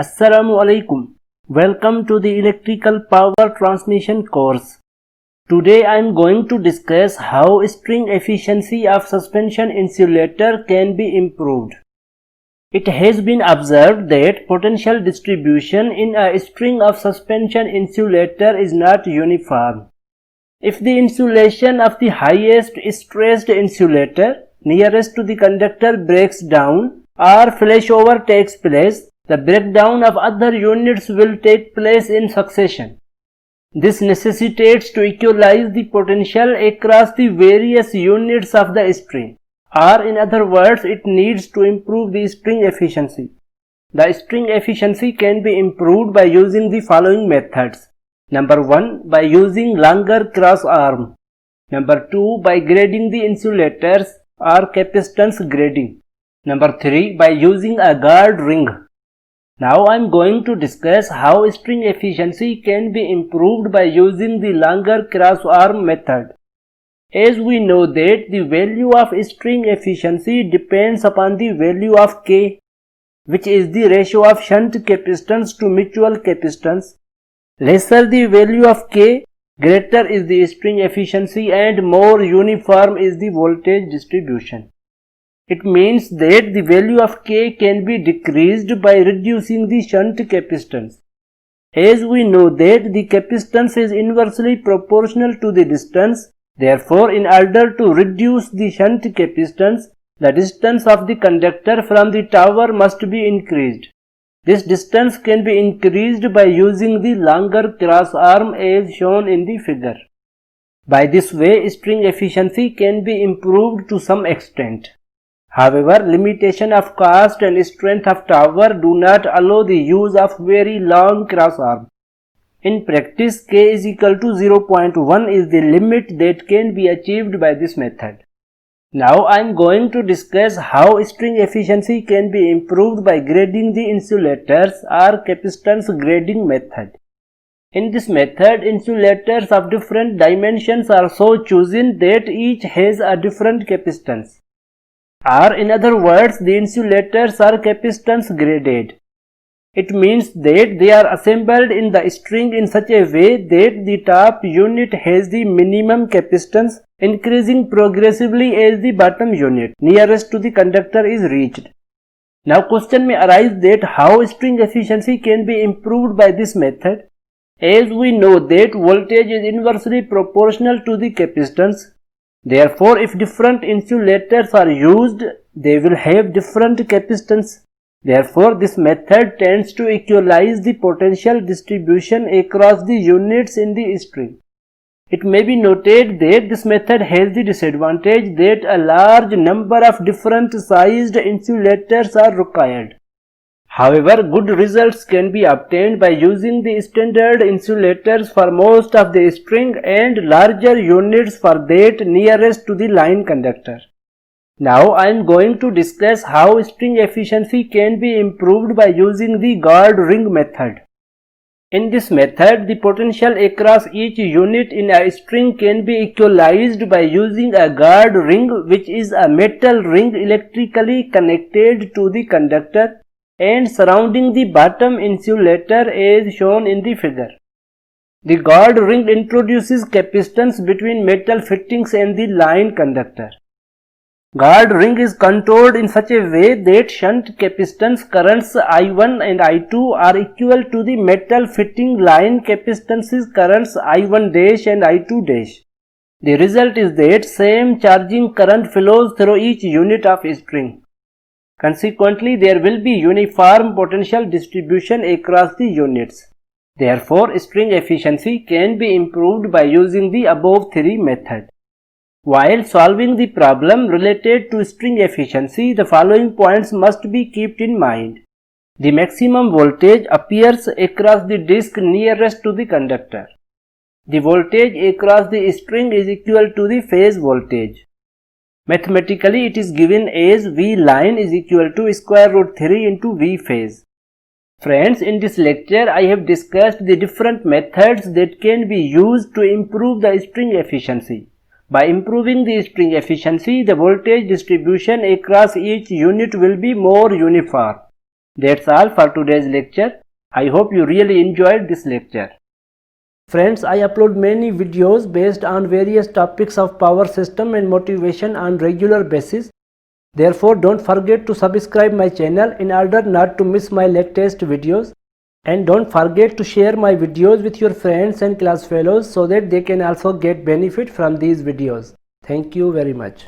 Assalamu alaikum. Welcome to the electrical power transmission course. Today I am going to discuss how string efficiency of suspension insulator can be improved. It has been observed that potential distribution in a string of suspension insulator is not uniform. If the insulation of the highest stressed insulator nearest to the conductor breaks down or flashover takes place, the breakdown of other units will take place in succession. This necessitates to equalize the potential across the various units of the string, or in other words, it needs to improve the string efficiency. The string efficiency can be improved by using the following methods. Number 1, by using longer cross arm. Number 2, by grading the insulators or capacitance grading. Number 3, by using a guard ring. Now I am going to discuss how string efficiency can be improved by using the longer cross arm method. As we know that the value of string efficiency depends upon the value of K, which is the ratio of shunt capacitance to mutual capacitance. Lesser the value of K, greater is the string efficiency and more uniform is the voltage distribution. It means that the value of K can be decreased by reducing the shunt capacitance. As we know that the capacitance is inversely proportional to the distance, therefore in order to reduce the shunt capacitance, the distance of the conductor from the tower must be increased. This distance can be increased by using the longer cross arm as shown in the figure. By this way, string efficiency can be improved to some extent. However, limitation of cost and strength of tower do not allow the use of very long cross arm. In practice, K is equal to 0.1 is the limit that can be achieved by this method. Now I am going to discuss how string efficiency can be improved by grading the insulators or capacitance grading method. In this method, insulators of different dimensions are so chosen that each has a different capacitance. Or in other words, the insulators are capacitance graded. It means that they are assembled in the string in such a way that the top unit has the minimum capacitance, increasing progressively as the bottom unit nearest to the conductor is reached. Now question may arise that how string efficiency can be improved by this method. As we know that voltage is inversely proportional to the capacitance. Therefore, if different insulators are used, they will have different capacitance. Therefore, this method tends to equalize the potential distribution across the units in the string. It may be noted that this method has the disadvantage that a large number of different sized insulators are required. However, good results can be obtained by using the standard insulators for most of the string and larger units for that nearest to the line conductor. Now I am going to discuss how string efficiency can be improved by using the guard ring method. In this method, the potential across each unit in a string can be equalized by using a guard ring, which is a metal ring electrically connected to the conductor and surrounding the bottom insulator as shown in the figure. The guard ring introduces capacitance between metal fittings and the line conductor. Guard ring is controlled in such a way that shunt capacitance currents I1 and I2 are equal to the metal fitting line capacitances currents I1' and I2'. The result is that same charging current flows through each unit of string. Consequently, there will be uniform potential distribution across the units. Therefore, string efficiency can be improved by using the above three methods. While solving the problem related to string efficiency, the following points must be kept in mind. The maximum voltage appears across the disc nearest to the conductor. The voltage across the string is equal to the phase voltage. Mathematically, it is given as V line is equal to square root 3 into V phase. Friends, in this lecture, I have discussed the different methods that can be used to improve the string efficiency. By improving the string efficiency, the voltage distribution across each unit will be more uniform. That's all for today's lecture. I hope you really enjoyed this lecture. Friends, I upload many videos based on various topics of power system and motivation on regular basis. Therefore, don't forget to subscribe my channel in order not to miss my latest videos. And don't forget to share my videos with your friends and class fellows so that they can also get benefit from these videos. Thank you very much.